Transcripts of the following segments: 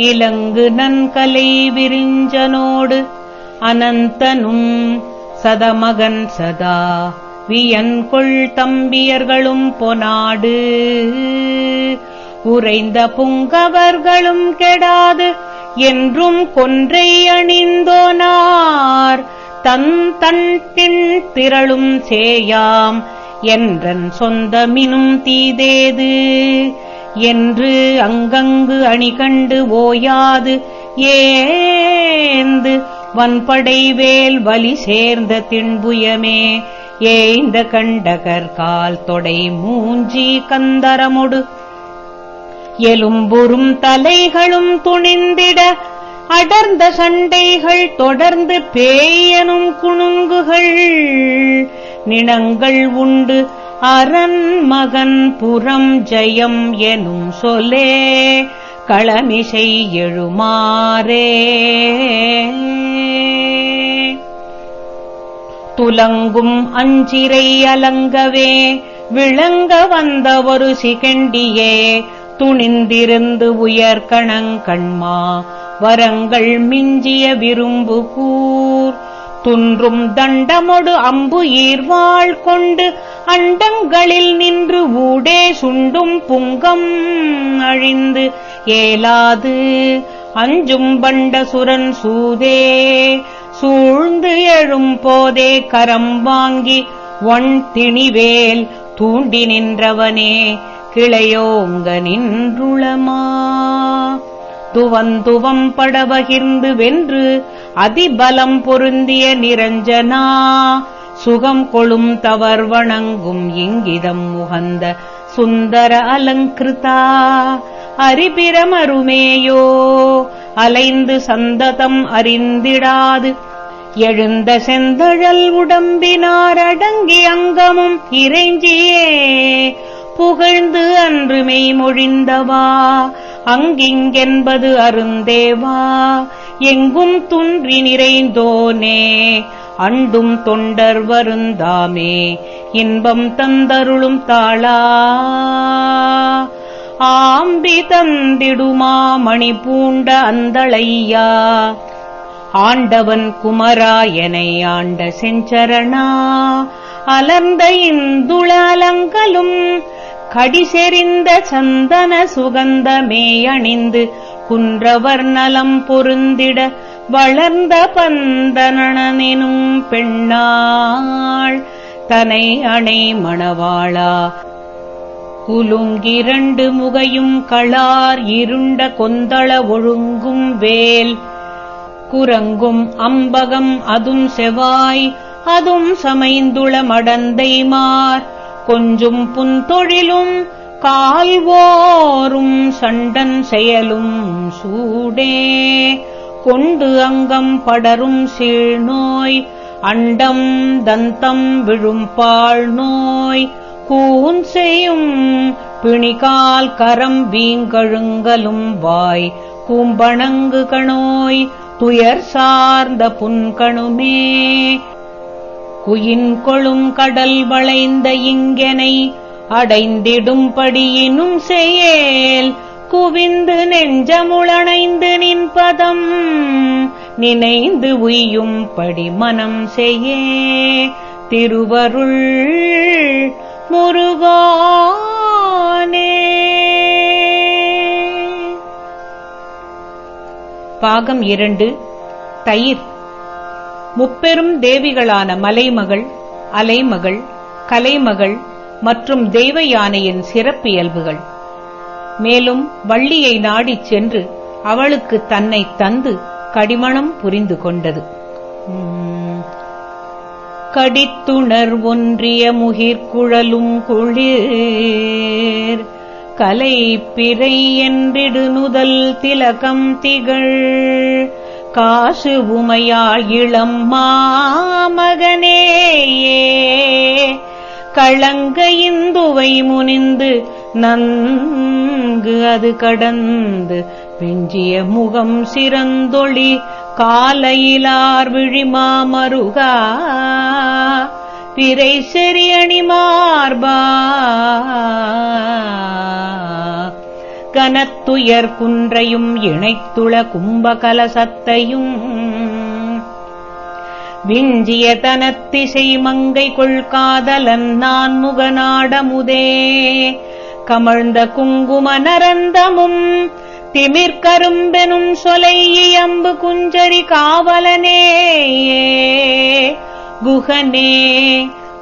இலங்கு நன்கலை விரிஞ்சனோடு அனந்தனும் சதமகன் சதா வியன்கொள் தம்பியர்களும் பொனாடு உறைந்த புங்கவர்களும் கெடாது என்றும் கொன்றை அணிந்தோனார் தன் திரளும் சேயாம் என்றன் சொந்தமினும் தீதேது என்று அங்கங்கு அணிகண்டு ஓயாது ஏந்து வன்படைவேல் வலி சேர்ந்த திண்புயமே ஏய்ந்த கண்டகர் கால் தொடை மூஞ்சி கந்தரமொடு எலும்புறும் தலைகளும் துணிந்திட அடர்ந்த சண்டைகள் தொடர்ந்து பேயனும் குணுங்குகள் நிணங்கள் உண்டு அரண் மகன் புறம் ஜெயம் எனும் சொல்லே களமிசை எழுமாறே துலங்கும் அஞ்சிரை அலங்கவே விளங்க வந்த ஒரு சிகண்டியே துணிந்திருந்து உயர்கணங்கண்மா வரங்கள் மிஞ்சிய விரும்பு கூர் துன்றும் தண்டமொடு அம்பு ஈர்வாள் கொண்டு அண்டங்களில் நின்று ஊடே சுண்டும் புங்கம் அழிந்து ஏலாது அஞ்சும் பண்டசுரன் சூதே சூழ்ந்து எழும் போதே கரம் வாங்கி ஒன் திணிவேல் தூண்டி நின்றவனே கிளையோங்க நின்றுளமா துவந்துவம் படபகிர்ந்து வென்று அதிபலம் பொருந்திய நிரஞ்சனா சுகம் கொளும் தவர் வணங்கும் இங்கிதம் முகந்த சுந்தர அலங்கிருதா அரிபிரமருமேயோ அலைந்து சந்ததம் அறிந்திடாது எழுந்த செந்தழல் உடம்பினார் அடங்கி அங்கமும் இறைஞ்சியே புகழ்ந்து அன்று மெய்மொழிந்தவா அங்கிங்கென்பது அருந்தேவா எங்கும் துன்றி நிறைந்தோனே அண்டும் தொண்டர் வருந்தாமே இன்பம் தந்தருளும் தாளா ஆம்பி தந்திடுமா மணி பூண்ட அந்தளையா ஆண்டவன் குமராயனை ஆண்ட செஞ்சரணா அலர்ந்த இந்துள அலங்கலும் கடிசெறிந்த சந்தன சுகந்தமே அணிந்து குன்றவர் நலம் பொருந்திட வளர்ந்த பந்தனனும் பெண்ணாள் தனை அணை மணவாளா குலுங்கிரண்டு முகையும் களார் இருண்ட கொந்தள ஒழுங்கும் வேல் குரங்கும் அம்பகம் அதும் செவாய் அதும் சமைந்துள மடந்தைமார் கொஞ்சும் புன்தொழிலும் கால்வோரும் சண்டன் செயலும் சூடே கொண்டு அங்கம் படரும் சீழ்நோய் அண்டம் தந்தம் விழும்பாள் நோய் கூன் செய்யும் பிணிகால் கரம் வீங்கழுங்கலும் வாய் கூம்பணங்கு கணோய் துயர் சார்ந்த புன்கணுமே குயின் கொளும் கடல் வளைந்த இங்கனை அடைந்திடும்படியினும் செயேல் குவிந்து நெஞ்சமுளணைந்து நின்பதம் நினைந்து உய்யும்படி மனம் செய்யே திருவருள் முருகானே. பாகம் 2 தயிர். முப்பெரும் தேவிகளான மலைமகள், அலைமகள், கலைமகள் மற்றும் தெய்வ யானையின் சிறப்பியல்புகள். மேலும் வள்ளியை நாடிச் சென்று அவளுக்கு தன்னை தந்து கடிமணம் புரிந்து கொண்டது. கடித்துணர் ஒன்றிய முகிர்குழலும் குளிர் கலை பிறை என்றிடு நுதல் திலகம் திகழ் காசு உமையாள் இளம் மாமகனேயே களங்க இந்துவை முனிந்து நன்கு அது கடந்து வெஞ்சிய முகம் சிறந்தொளி காலையிலார் விழிமாமருகா பிறை செறியணி மார்பா கனத்துயர் குன்றையும் இணைத்துள கும்பகலசத்தையும் விஞ்சிய தனத்திசை மங்கை கொள்காதலன் நான் முகநாடமுதே கமழ்ந்த குங்கும நரந்தமும் திமிர்கரும்பெனும் சொலை இயம்பு குஞ்சரி காவலனே குகனே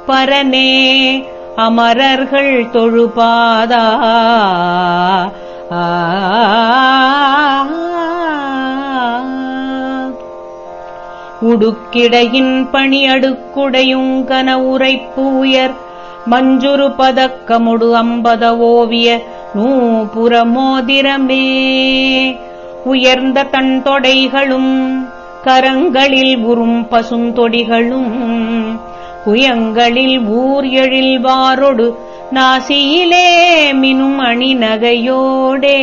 பரனே அமரர்கள் தொழுபாதா உடுக்கிடையின் பணி அடுக்குடையுங்கன உரைப்பு உயர் மஞ்சுரு பதக்கமுடு அம்பத ஓவிய நூபுர மோதிரமே உயர்ந்த தன் தொடைகளும் கரங்களில் உறும் பசுந்தொடிகளும் குயங்களில் ஊர் எழில்வாரொடு நாசியிலே மினும் அணிநகையோடே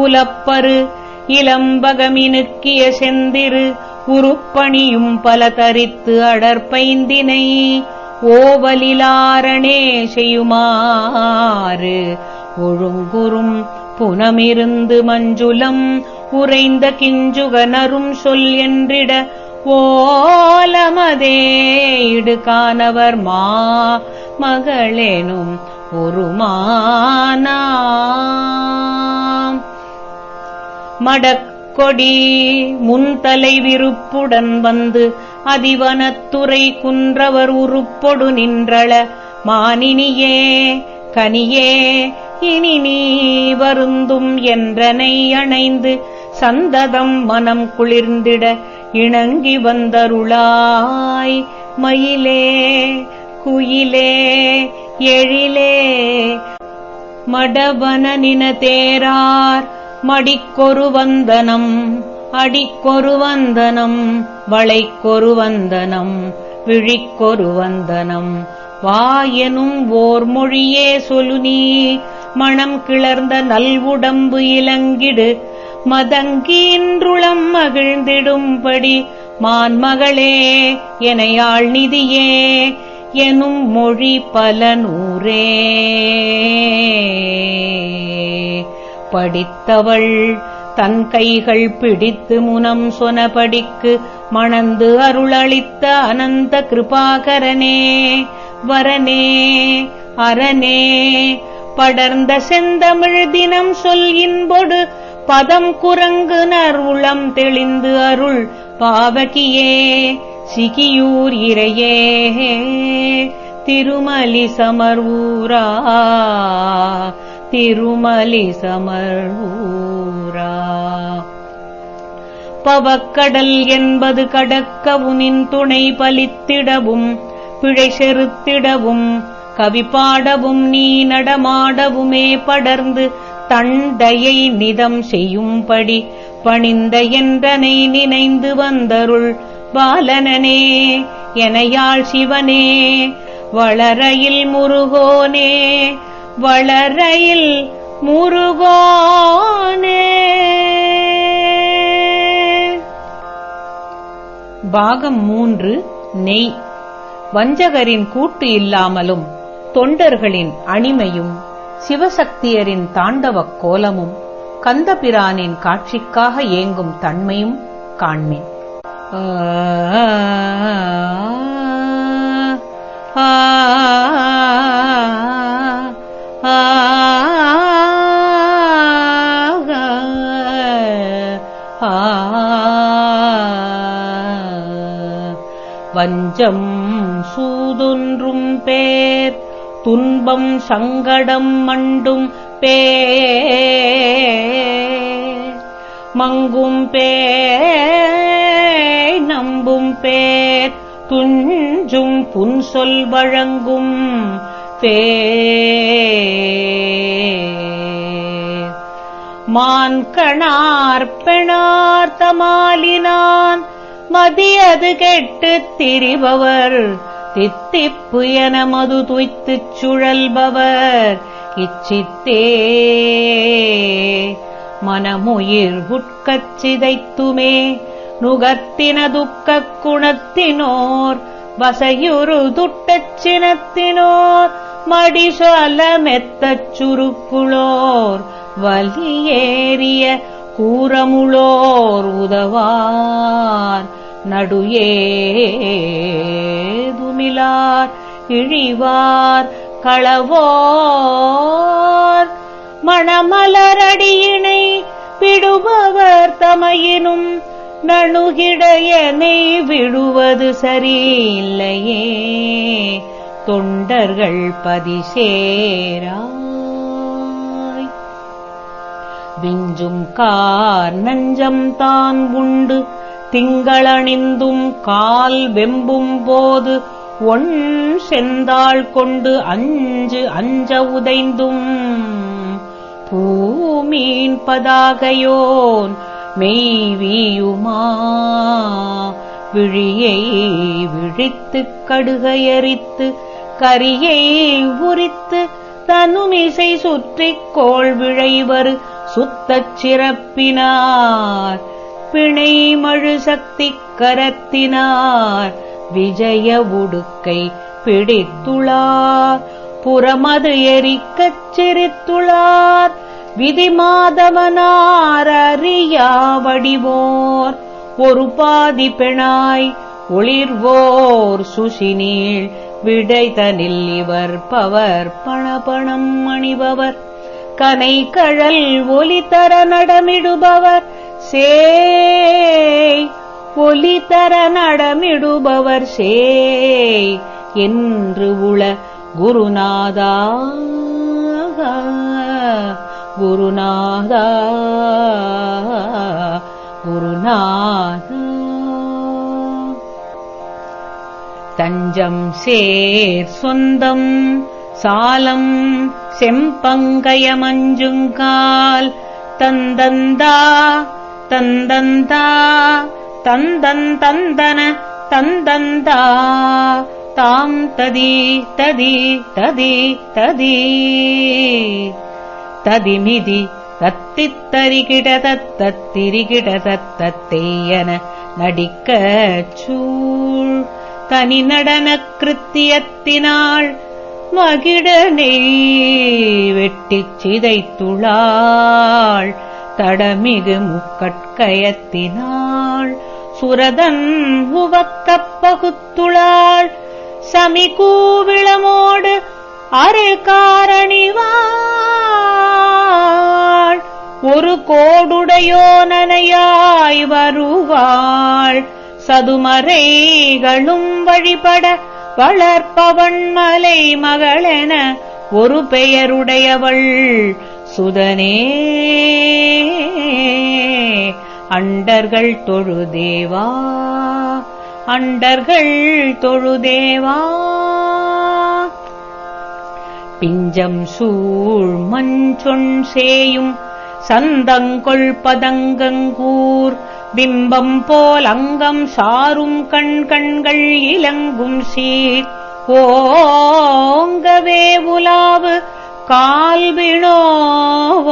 உலப்பரு இளம்பகமினுக்கிய செந்திரு உருப்பணியும் பல தரித்து அடற்பைந்தினை ஓவலிலாரணே செய்யுமாறு ஒழுங்குறும் புனமிருந்து மஞ்சுலம் உறைந்த கிஞ்சுகனரும் சொல் என்றிட ஓலமதே இடுகானவர் மகளேனும் ஒருமானாம் மடக்கொடி முன்தலை விருப்புடன் வந்து அதிவனத்துறை குன்றவர் உருப்பொடு நின்றள மானினியே கனியே இனி நீ வருந்தும் என்றனை அணைந்து சந்ததம் மனம் குளிர்ந்திட இணங்கி வந்தருளாய் மயிலே குயிலே எழிலே மடவன நின தேரார் மடிக்கொரு வந்தனம் அடிக்கொரு வந்தனம் வளைக்கொரு வந்தனம் விழிக்கொரு வந்தனம் வாயெனும் ஓர் மொழியே சொல்லு நீ மணம் கிளர்ந்த நல்வுடம்பு இலங்கிடு மதங்கீன்றுளம் மகிழ்ந்திடும்படி மான்மகளே எனையாள் நிதியே எனும் மொழி பல நூறே படித்தவள் தன் கைகள் பிடித்து முனம் சொனபடிக்கு மணந்து அருளளித்த அனந்த கிருபாகரனே வரனே அரணே படர்ந்த செந்தமிழ் தினம் சொல் இன்பொடு பதம் குரங்குனர் உளம் தெளிந்து அருள் பாவகியே சிகியூர் இறையே திருமலி சமர்வூரா திருமலி சமர்வூரா பவக்கடல் என்பது கடக்கவுனின் துணை பலித்திடவும் பிழை செறுத்திடவும் கவி பாடவும் நீ நடமாடவுமே படர்ந்து தண்டையை நிதம் செய்யும்படி பணிந்த என்றனை நினைந்து வந்தருள் பாலனனே எனையாள் சிவனே வளரையில் முருகோனே வளரையில் முருகோனே. பாகம் 3 நெய். வஞ்சகரின் கூட்டு இல்லாமலும் தொண்டர்களின் அணிமையும் சிவசக்தியரின் தாண்டவக் கோலமும் கந்தபிரானின் காட்சிக்காக ஏங்கும் தன்மையும் காண்மின். வஞ்சம் சூதொன்றும் பேர் துன்பம் சங்கடம் மண்டும் பேர் மங்கும் பேர் நம்பும் பேர் துஞ்சும் புன்சொல் வழங்கும் பேர் மான்கணார் பெணார் தமாலினான் மதியது கெட்டுத் திரிபவர் தித்திப்பு என மது துய்த்துச் சுழல்பவர் இச்சித்தே மனமுயிர் உட்கச் சிதைத்துமே நுகத்தின துக்கக் குணத்தினோர் வசையுறு துட்டச் சினத்தினோர் மடிசொல மெத்தச் சுருக்குளோர் வலியேறிய கூரமுளோர் உதவார் நடுஏதுமிலார் இழிவார் களவோர் மணமலரடியினை விடுபவர் தமையினும் நணுகிடையனை விடுவது சரியில்லையே தொண்டர்கள் பதிசேராய் விஞ்சும் கார் நஞ்சம் தான் உண்டு திங்களணிந்தும் கால் வெம்பும் போது ஒன் செந்தாள் கொண்டு அஞ்ச உதைந்தும் பூமீன் பதாகையோன் மெய்வியுமா விழியை விழித்துக் கடுகையரித்து கரியை உரித்து தனுமிசை சுற்றிக் கோள் விழைவரு சுத்தச் சிறப்பினார் பிணை மழு சக்தி கரத்தினார் விஜய உடுக்கை பிடித்துளார் புறமது எரிக்கச் சிரித்துளார் விதிமாதவனார் அறியா வடிவோர் ஒரு பாதி பெணாய் ஒளிர்வோர் சுசினீள் விடைதனில் இவர் பவர் பணபணம் அணிபவர் கனை கழல் ஒலி தர நடமிடுபவர் சேய் ஒலி தர நடமிடுபவர் சேய் என்று உள குருநாதா குருநாதா குருநாதா தஞ்சம் சேர் சொந்தம் சாலம் செம்பங்கயமஞ்சுங்கால் தந்தந்தா தந்தந்தா தந்தந்தந்தன தந்தந்தா தாம் ததி ததி ததி ததி ததிமிதி தத்தித்தரிகிடதத்திரிகிடதத்தெய்யன நடிக்கச் சூழ் தனி நடன கிருத்தியத்தினாள் மகிடனை வெட்டிச் சிதைத்துளாள் தடமிகு முக்கட்கயத்தினாள் சுரதன் உவக்கப் பகுத்துளாள் சமிகூவிளமோடு அரு காரணிவாள் ஒரு கோடுடையோனனையாய் வருவாள் சதுமறைகளும் வழிபட வளர்ப்பவன்மலை மகளென ஒரு பெயருடையவள் சுதனே அண்டர்கள் தொழுதேவா அண்டர்கள் தொழுதேவா பிஞ்சம் சூழ் மஞ்சொன் சேயும் சந்தங்கொள் பதங்கங்கூர் பிம்பம் போல் அங்கம் சாரும் கண்கள் இலங்கும் சீர் ஓங்கவே உலாவு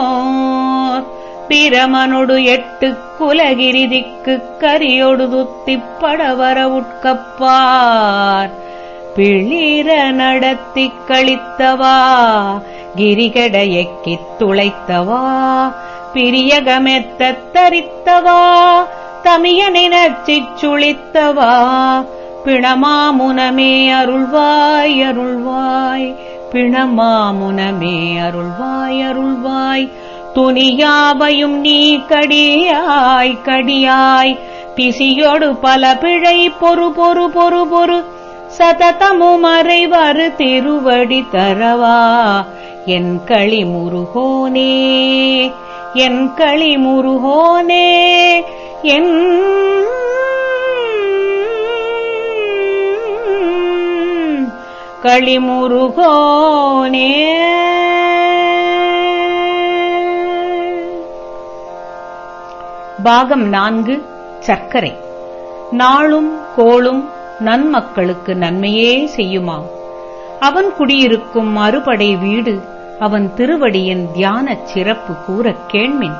கால்வினோவோர் பிரமனொடு எட்டு குலகிரிதிக்கு கரியோடு துத்திப்படவர உட்கப்பார் பிளிர நடத்திக் கழித்தவா கிரிகடையக்கித் துளைத்தவா பிரியகமெத்தத் தரித்தவா தமியனை நச்சிச் சுளித்தவா பிணமாமுனமே அருள்வாய் அருள்வாய் பிணமாமுனமே அருள்வாய் அருள்வாய் துணியாவையும் நீ கடியாய் கடியாய் பிசியோடு பல பிழை பொறு பொறு பொறு பொறு சததமும் அறைவரு திருவடி தரவா என் களி முருகோனே என் களி முருகோனே என் களி முருகோனே. பாகம் 4 சர்க்கரை. நாளும் கோளும் நன்மக்களுக்கு நன்மையே செய்யுமாம். அவன் குடியிருக்கும் மறுபடை வீடு அவன் திருவடியின் தியானச் சிறப்பு கூறக் கேள்மின்.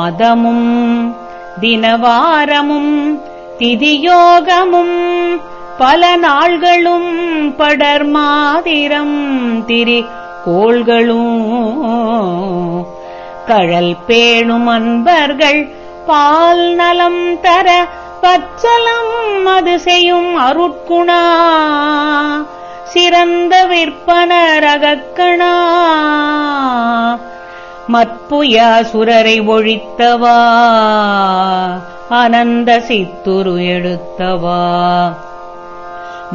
மாதமும் தினவாரமும் திதியோகமும் பல நாள்களும் படர்மாதிரம் திரி கோள்களும் கழல் பேணும் அன்பர்கள் பால் நலம் தர பச்சலம் அது செய்யும் அருட்குணா சிறந்த விற்பனரகக்கணா மற்புயாசுரரை ஒழித்தவா அனந்த சித்துரு எடுத்தவா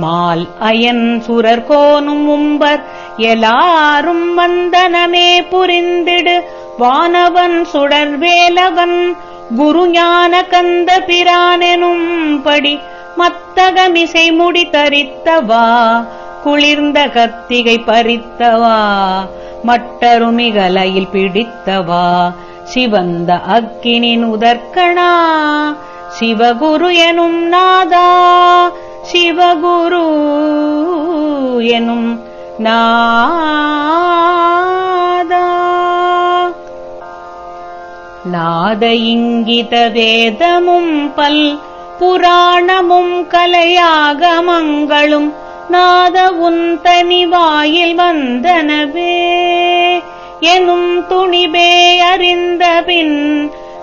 மால் அயன் சுரர் கோனும் உம்பர் எல்லாரும் வந்தனமே புரிந்திடு வானவன் சுடர்வேலவன் குரு ஞான கந்த பிரானெனும் படி மத்தகமிசை முடி தரித்தவா குளிர்ந்த கத்திகை பறித்தவா மட்டருமிகலையில் பிடித்தவா சிவந்த அக்கினின் உதற்கணா சிவகுரு எனும் நாதா சிவகுரு எனும் நாதா நாத இங்கித வேதமும் பல் புராணமும் கலையாகமங்களும் நாத உந்தனி வாயில் வந்தனவே எனும் துணிபே அறிந்த பின்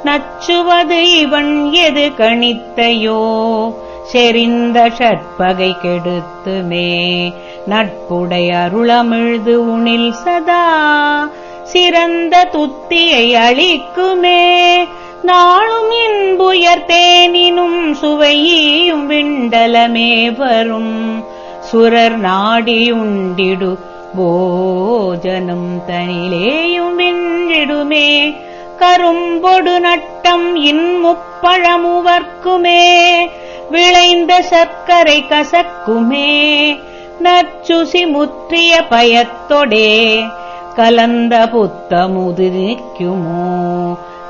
நச்சுவது இவன் எது கணித்தையோ செறிந்த ஷட்பகை கெடுத்துமே நட்புடை அருளமிழ்து உணில் சதா சிறந்த துத்தியை அளிக்குமே நாளும் இன்புயர் தேனினும் சுவையும் விண்டலமே வரும் சுரர் நாடியுண்டிடு போஜனம் தனிலேயும் விஞ்சிடுமே கரும்பொடு நட்டம் இன்முப்பழமுவர்க்குமே விளைந்த சர்க்கரை கசக்குமே நச்சுசி முற்றிய பயத்தொடே கலந்த புத்தமுது நிற்குமோ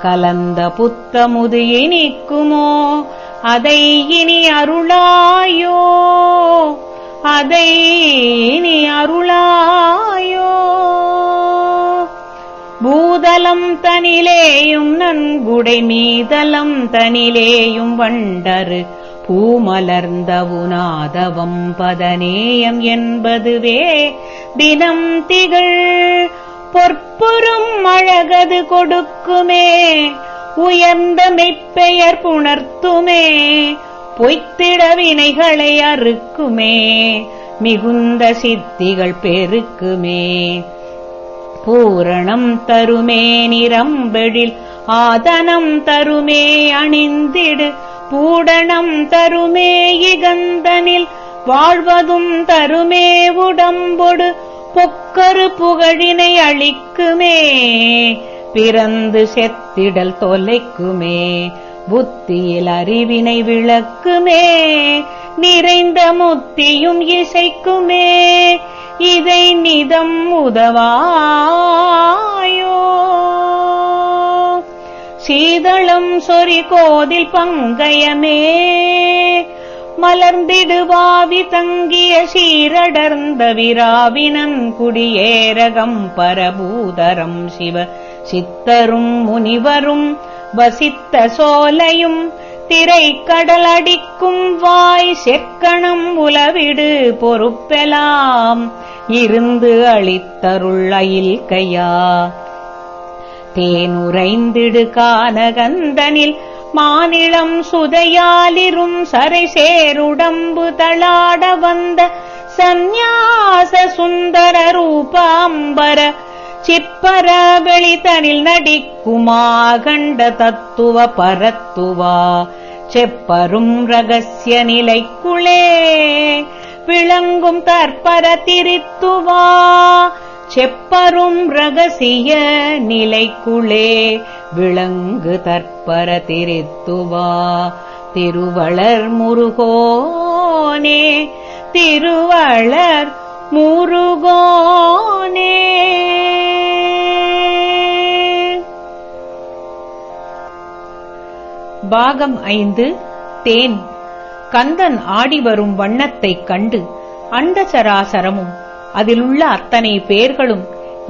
கலந்த புத்தமுது இனிக்குமோ அதை இனி அருளாயோ அதை இனி அருளாயோ பூதலம் தனிலேயும் நன்குடை மீதலம் தனிலேயும் வண்டரு பூமலர்ந்த உநாதவம் பதநேயம் என்பதுவே தினம் திகழ் பொற்புறும் அழகது கொடுக்குமே உயர்ந்த மெய்ப்பெயர் புணர்த்துமே பொய்த்திட வினைகளை அறுக்குமே மிகுந்த சித்திகள் பெருக்குமே பூரணம் தருமே நிரம்பெழில் ஆதனம் தருமே அணிந்திடு பூடணம் தருமே இகந்தனில் வாழ்வதும் தருமே உடம்பொடு பொக்கரு புகழினை அளிக்குமே பிறந்து செத்திடல் தொலைக்குமே புத்தியில் அறிவினை விளக்குமே நிறைந்த முத்தியும் இசைக்குமே இதை நிதம் உதவாயோ சீதளம் சொறி கோதில் பங்கயமே மலர்ந்திடுவாவி தங்கிய சீரடர்ந்த விராவினன் குடியேரகம் பரபூதரம் சிவ சித்தரும் முனிவரும் வசித்த சோலையும் திரைக்கடல் அடிக்கும் வாய் செக்கணம் உலவிடு பொறுப்பெலாம் இருந்து அளித்தருள் அயில் கையா தேனுரைந்திடு கானகந்தனில் மானிளம் சுதையாலிரும் சரை சேருடம்பு தளாட வந்த சந்நியாச சுந்தர ரூபாம்பர சிப்பர வெளிதனில் நடிக்குமாகண்ட தத்துவ பரத்துவா செப்பரும் ரகசிய நிலைக்குளே விளங்கும் தற்பர திரித்துவா செப்பரும் ரகசிய நிலைக்குளே விளங்கு தற்பர திரித்துவா திருவளர் முருகோனே திருவளர் முருகோனே. பாகம் 5 தேன். கந்தன் ஆடி வரும் வண்ணத்தைக் கண்டு அண்டசராசரமும் அதிலுள்ள அத்தனை பேர்களும்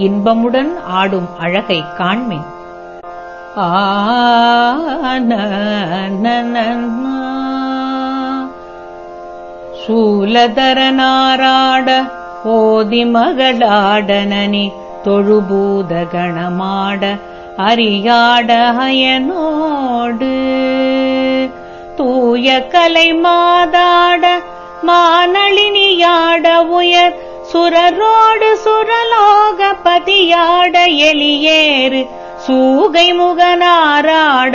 இன்பமுடன் ஆடும் அழகை காண்மின். சூலதரனாராட ஓதி மகளாடனனி தொழுபூத கணமாட அறியாட அயனோடு தூய கலை மாதாட மானளினியாட உயர் சுரரோடு சுரலோக பதியாட எலியேறு சூகை முகனாராட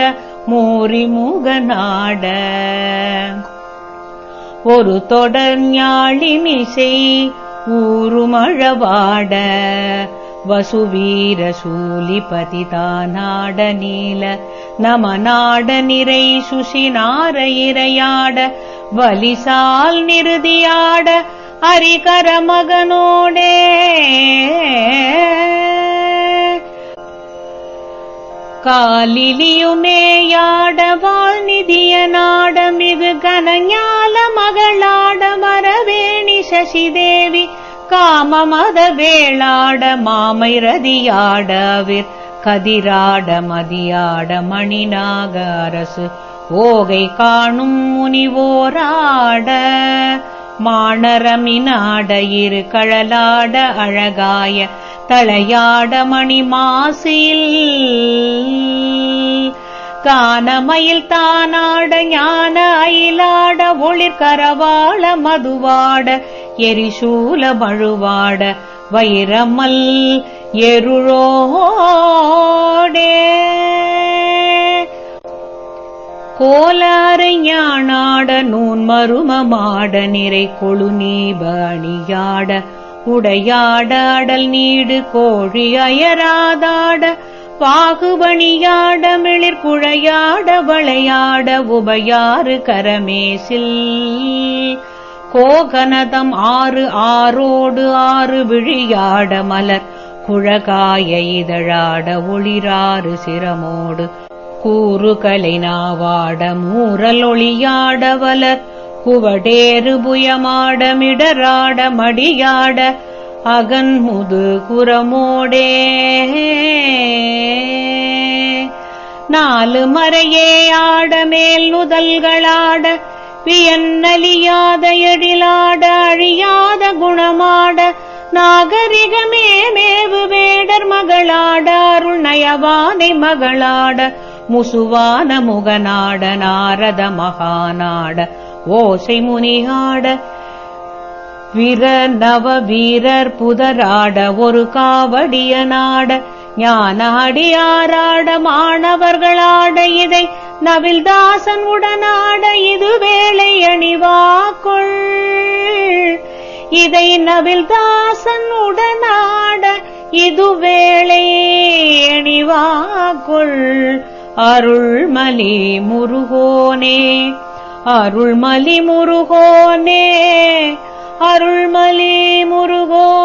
மூரி முகனாட ஒரு தொடர் ஞாழிமிசை ஊருமழவாட வசுவீர சூலிபதி தானாட நீல நமநாட நிறை சுஷினார இரையாட வலிசால் நிருதியாட அரிகர மகனோடே காலிலியுமேயாட வாழ்நிதிய நாட மிகு கனஞால மகளாட மரவேணி சசிதேவி காமமத வேளாட மாமை ரதியாட விர் கதிராட மதியாட மணிநாக அரசு ஓகை காணும் முனிவோராட மாணரமினாட இரு கழலாட அழகாய தளையாட மணி மாசில் கானமயில் தானாட ஞான அயிலாட ஒளிர் கரவாள மதுவாட எரிசூல மழுவாட வைரமல் எருளோடே கோலாரை ஞானாட நூன் மருமமாட நிறை கொழுநீப அணியாட உடையாட அடல் நீடு கோழி அயராதாட பாகுபணியாட மிளிர் குழையாட வளையாட உபயாறு கரமேசில் கோகனதம் ஆறு ஆரோடு ஆறு விழியாட மலர் குழகாய இதழாட ஒளிராறு சிரமோடு கூறு கலை நாவாட மூரல் ஒளியாட வலர் குவடேறு புயமாட மிடராட மடியாட அகன்முது குரமோடே நாலு மறையே ஆட மேல் நுதல்களாட வியன்னலியாத எழிலாட அழியாத குணமாட நாகரிகமே மேவு வேடர் மகளாட அருள் நயவானை மகளாட முசுவான முகநாட நாரத மகாநாட ஓசை முனியாட வீர நவ வீரர் புதராட ஒரு காவடிய நாட ஞான அடியாராட மாணவர்களாட இதை நவில்தாசன் உடனாட இது வேளை அணிவாக்குள் இதை நவில்தாசன் உடனாட இது வேளை அணிவாக்குள் அருள்மலி முருகோனே அருள்மலி முருகோனே அருள்மலி முருகோனே